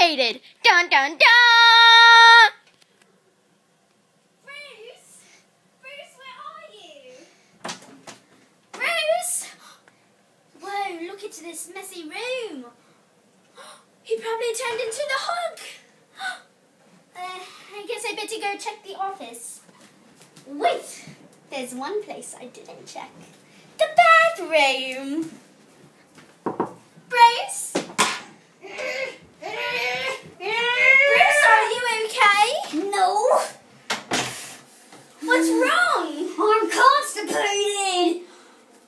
constipated. Dun dun dun! Bruce? Bruce, where are you? Bruce? Whoa, look into this messy room. He probably turned into the Hulk. I guess I better go check the office. Wait, there's one place I didn't check. The bathroom. Bruce? Bruce, are you okay? No. What's wrong? I'm constipated.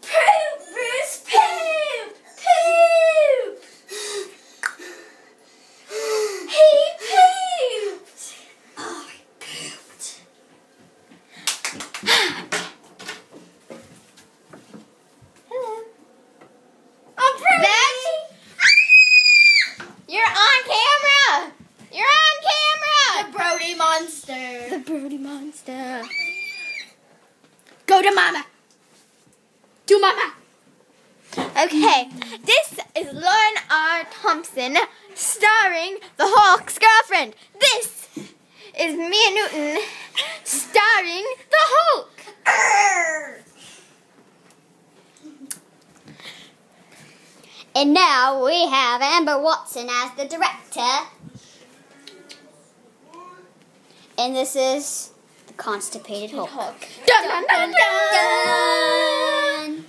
Poop, Bruce, poop! Poop! He pooped! Oh, he pooped. Hello. Oh, Brody! You're on camera! You're on camera! The Brody monster. The Brody monster. Go to Mama. To Mama. Okay, this is Lauren R. Thompson starring the Hulk's girlfriend. This is Mia Newton starring the Hulk. And now we have Amber Watson as the director. And this is the constipated Hulk. Dun, dun, dun, dun. Dun.